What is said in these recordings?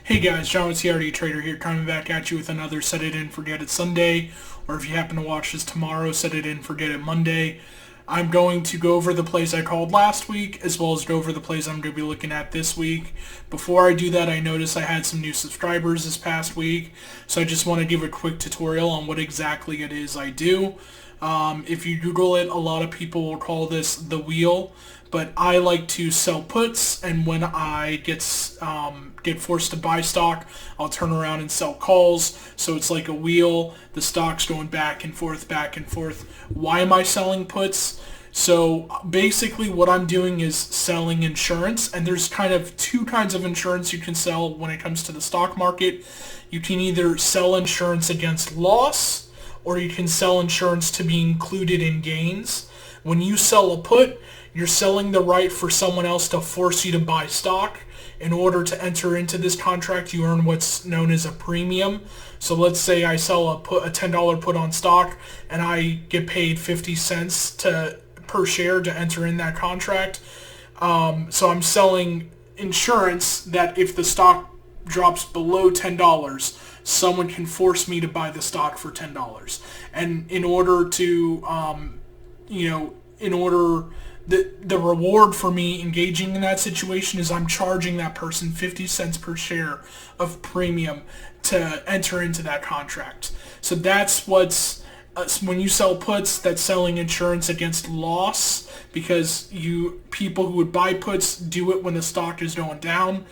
Hey guys, John with CRD Trader here, coming back at you with another Set It and Forget It Sunday, or if you happen to watch this tomorrow, Set It and Forget It Monday. I'm going to go over the plays I called last week, as well as go over the plays I'm going to be looking at this week. Before I do that, I noticed I had some new subscribers this past week, so I just want to give a quick tutorial on what exactly it is I do. If you Google it, a lot of people will call this the wheel, but I like to sell puts, and when I get forced to buy stock, I'll turn around and sell calls. So it's like a wheel. The stock's going back and forth, back and forth. Why am I selling puts? So basically what I'm doing is selling insurance, and there's kind of two kinds of insurance you can sell when it comes to the stock market. You can either sell insurance against loss, or you can sell insurance to be included in gains. When you sell a put, you're selling the right for someone else to force you to buy stock. In order to enter into this contract, you earn what's known as a premium. So let's say I sell a $10 put on stock, and I get paid 50 cents per share to enter in that contract. So I'm selling insurance that if the stock drops below $10, someone can force me to buy the stock for $10. And in order to, the reward for me engaging in that situation is I'm charging that person 50 cents per share of premium to enter into that contract. So that's when you sell puts, that's selling insurance against loss, because people who would buy puts do it when the stock is going down.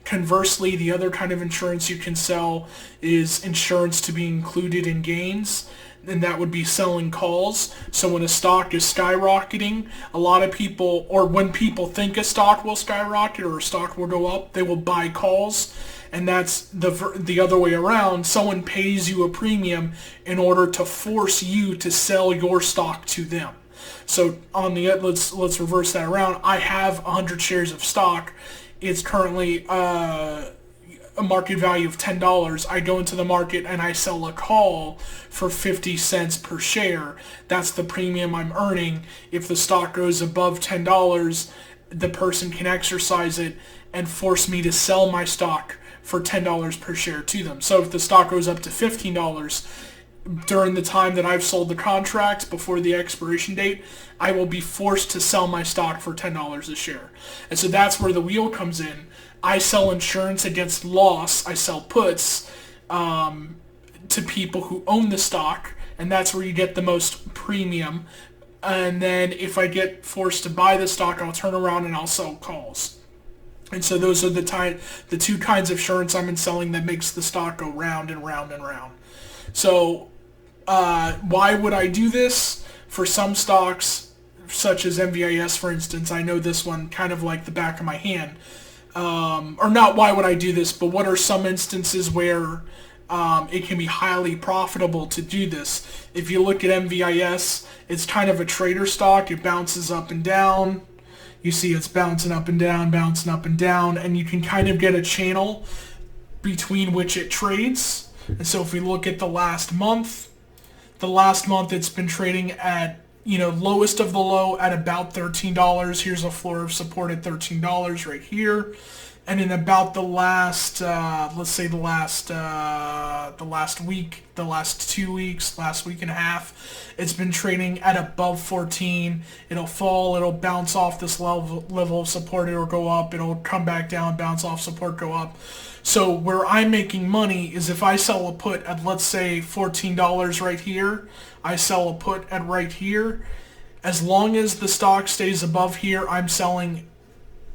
Conversely, the other kind of insurance you can sell is insurance to be included in gains, and that would be selling calls. So when a stock is skyrocketing, a lot of people, or when people think a stock will skyrocket or a stock will go up, they will buy calls, and that's the other way around. Someone pays you a premium in order to force you to sell your stock to them. So let's reverse that around. I have 100 shares of stock. It's currently a market value of $10. I go into the market and I sell a call for 50 cents per share. That's the premium I'm earning. If the stock goes above $10, the person can exercise it and force me to sell my stock for $10 per share to them. So if the stock goes up to $15, during the time that I've sold the contract before the expiration date, I will be forced to sell my stock for $10 a share. And so that's where the wheel comes in. I sell insurance against loss. I sell puts to people who own the stock, and that's where you get the most premium. And then if I get forced to buy the stock, I'll turn around and I'll sell calls. And so those are the two kinds of insurance I'm selling that makes the stock go round and round and round. So why would I do this? For some stocks, such as MVIS, for instance, I know this one kind of like the back of my hand. Or not why would I do this, but what are some instances where it can be highly profitable to do this? If you look at MVIS, it's kind of a trader stock. It bounces up and down. You see it's bouncing up and down, and you can kind of get a channel between which it trades. And so if we look at the last month it's been trading at, lowest of the low at about $13. Here's a floor of support at $13 right here. And in about the last, last week, the last 2 weeks, last week and a half, it's been trading at above 14. It'll fall, it'll bounce off this level of support, it'll go up, it'll come back down, bounce off support, go up. So where I'm making money is if I sell a put at, let's say, $14 right here, I sell a put at right here. As long as the stock stays above here, I'm selling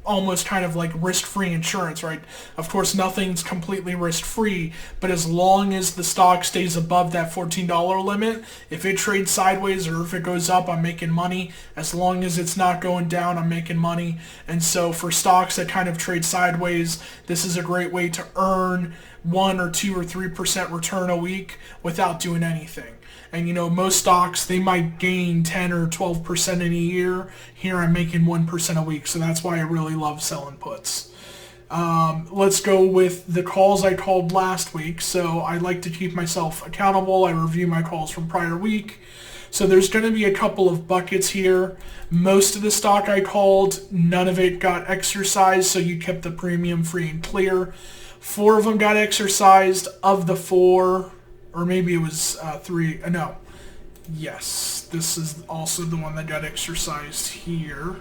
almost kind of like risk-free insurance, right? Of course, nothing's completely risk-free, but as long as the stock stays above that $14 limit, if it trades sideways or if it goes up, I'm making money. As long as it's not going down, I'm making money. And so for stocks that kind of trade sideways, this is a great way to earn 1 or 2 or 3% return a week without doing anything. And most stocks, they might gain 10 or 12% in a year. Here I'm making 1% a week, so that's why I really love selling puts. Let's go with the calls I called last week. So I like to keep myself accountable. I review my calls from prior week. So there's going to be a couple of buckets here. Most of the stock I called, none of it got exercised, so you kept the premium free and clear. 4 of them got exercised. Of the 4, or maybe it was 3. No. Yes, this is also the one that got exercised here.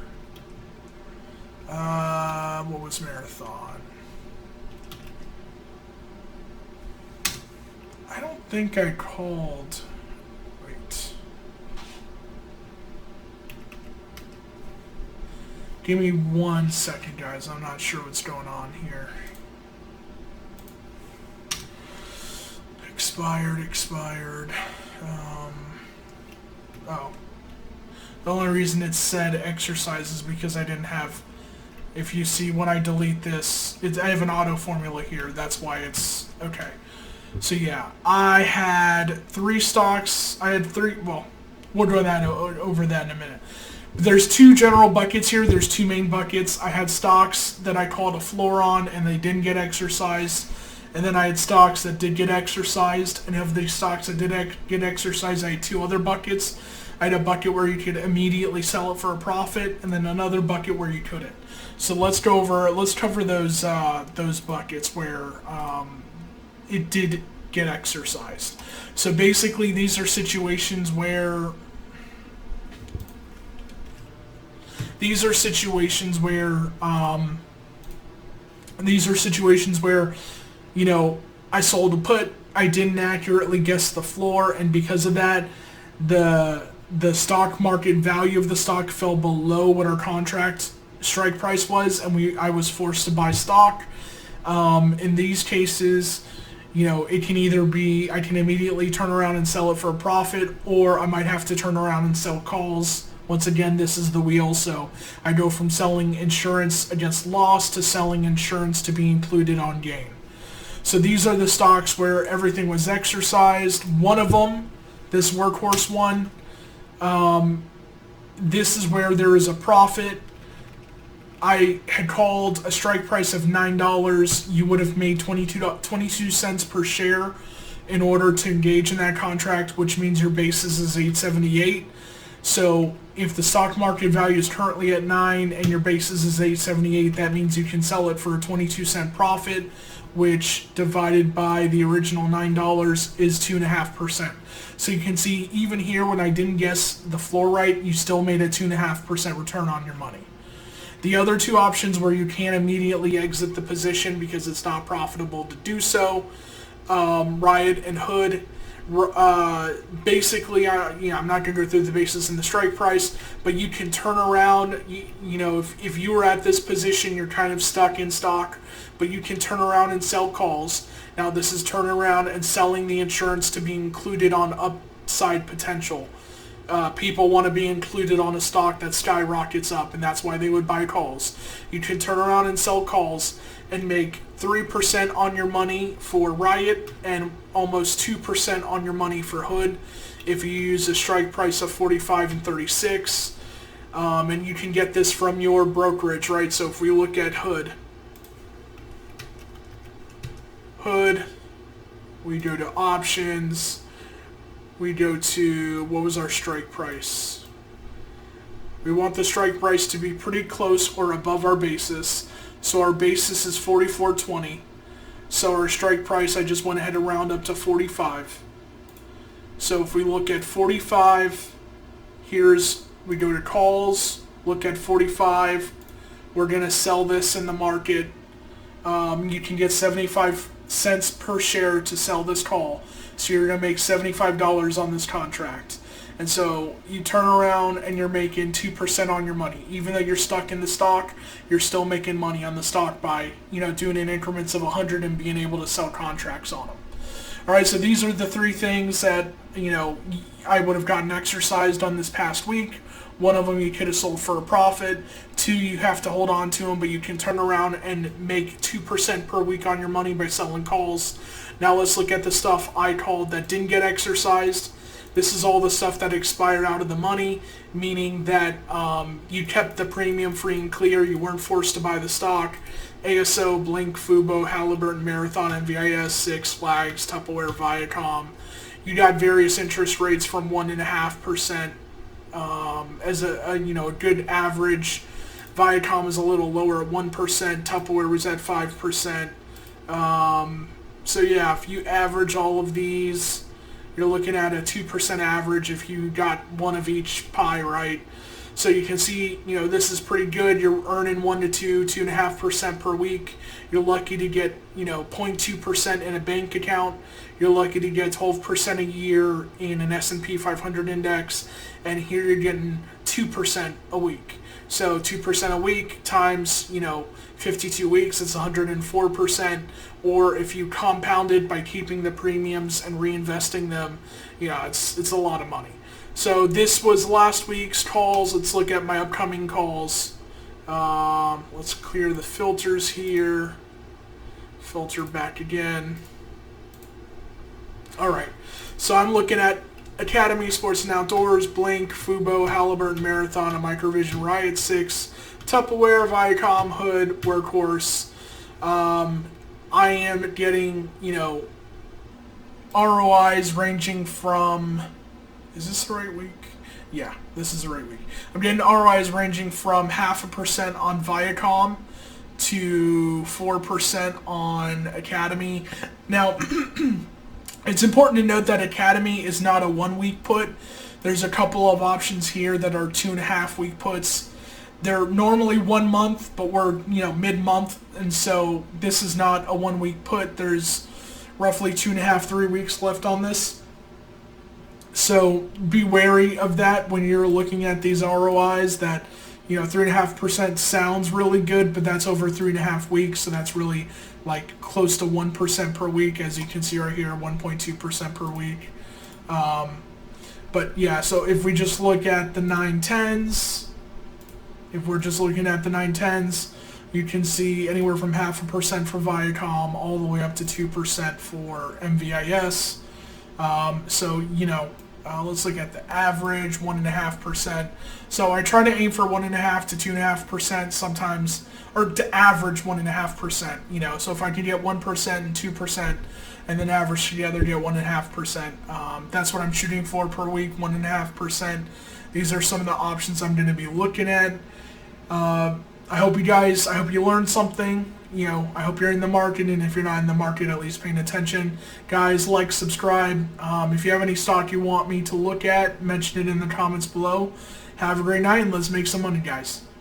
What was Marathon? I don't think I called. Wait. Give me 1 second, guys. I'm not sure what's going on here. Expired. Oh. The only reason it said exercise is because I didn't have... If you see when I delete this, I have an auto formula here. That's why it's... Okay. So yeah, I had 3 stocks. I had 3... Well, we'll go over that in a minute. There's 2 general buckets here. There's 2 main buckets. I had stocks that I called a floor on, and they didn't get exercised. And then I had stocks that did get exercised. And of these stocks that did get exercised, I had 2 other buckets. I had a bucket where you could immediately sell it for a profit, and then another bucket where you couldn't. So let's cover those buckets where it did get exercised. So basically, these are situations where you know, I sold a put, I didn't accurately guess the floor, and because of that, the stock market value of the stock fell below what our contract strike price was, and I was forced to buy stock. In these cases, you know, it can either be I can immediately turn around and sell it for a profit, or I might have to turn around and sell calls. Once again, this is the wheel, so I go from selling insurance against loss to selling insurance to be included on gain. So these are the stocks where everything was exercised. One of them, this workhorse one, this is where there is a profit. I had called a strike price of $9. You would have made 22 cents per share in order to engage in that contract, which means your basis is $8.78. So if the stock market value is currently at $9 and your basis is $8.78, that means you can sell it for a 22-cent profit, which divided by the original $9 is 2.5%. So you can see even here when I didn't guess the floor right, you still made a 2.5% return on your money. The other 2 options where you can't immediately exit the position because it's not profitable to do so, Riot and Hood. Basically, I'm not going to go through the basis and the strike price, but you can turn around, you know, if you were at this position, you're kind of stuck in stock, but you can turn around and sell calls. Now, this is turning around and selling the insurance to be included on upside potential. People want to be included on a stock that skyrockets up, and that's why they would buy calls. You can turn around and sell calls and make 3% on your money for Riot and almost 2% on your money for Hood if you use a strike price of 45 and 36. And you can get this from your brokerage, right? So if we look at Hood, we go to options, we go to, what was our strike price? We want the strike price to be pretty close or above our basis. So our basis is 44.20. So our strike price, I just went ahead and round up to 45. So if we look at 45, we go to calls, look at 45. We're going to sell this in the market. You can get 75 cents per share to sell this call. So you're going to make $75 on this contract. And so you turn around and you're making 2% on your money. Even though you're stuck in the stock, you're still making money on the stock by, you know, doing in increments of 100 and being able to sell contracts on them. All right, so these are the 3 things that, you know, I would have gotten exercised on this past week. One of them you could have sold for a profit. 2, you have to hold on to them, but you can turn around and make 2% per week on your money by selling calls. Now let's look at the stuff I called that didn't get exercised. This is all the stuff that expired out of the money, meaning that you kept the premium free and clear. You weren't forced to buy the stock. ASO, Blink, Fubo, Halliburton, Marathon, NVIS, Six Flags, Tupperware, Viacom. You got various interest rates from 1.5% as a good average. Viacom is a little lower at 1%. Tupperware was at 5%. So yeah, if you average all of these, you're looking at a 2% average if you got one of each pie right. So you can see, this is pretty good. You're earning 1 to 2.5% per week. You're lucky to get, 0.2% in a bank account. You're lucky to get 12% a year in an S&P 500 index. And here you're getting 2% a week. So 2% a week times, 52 weeks, it's 104%. Or if you compound it by keeping the premiums and reinvesting them, it's a lot of money. So this was last week's calls. Let's look at my upcoming calls. Let's clear the filters here. Filter back again. All right. So I'm looking at Academy, Sports and Outdoors, Blink, Fubo, Halliburton, Marathon, a Microvision, Riot 6, Tupperware, Viacom, Hood, Workhorse. I am getting, ROIs ranging from... Is this the right week? Yeah, this is the right week. I'm getting ROIs ranging from 0.5% on Viacom to 4% on Academy. Now, it's important to note that Academy is not a 1-week put. There's a couple of options here that are 2.5-week puts. They're normally 1 month, but we're, mid-month, and so this is not a 1-week put. There's roughly 2.5, 3 weeks left on this. So be wary of that when you're looking at these ROIs that, 3.5% sounds really good, but that's over 3.5 weeks, so that's really like close to 1% per week, as you can see right here, 1.2% per week. But yeah, so if we just look at the 9/10s, if we're just looking at the 9/10s, you can see anywhere from 0.5% for Viacom all the way up to 2% for MVIS. So, let's look at the average, 1.5%. So I try to aim for 1.5 to 2.5% sometimes, or to average 1.5%, so if I could get 1% and 2% and then average together, get 1.5%. That's what I'm shooting for per week, 1.5%. These are some of the options I'm going to be looking at. I hope you learned something. I hope you're in the market, and if you're not in the market, at least paying attention. Guys, like, subscribe. If you have any stock you want me to look at, mention it in the comments below. Have a great night, and let's make some money, guys.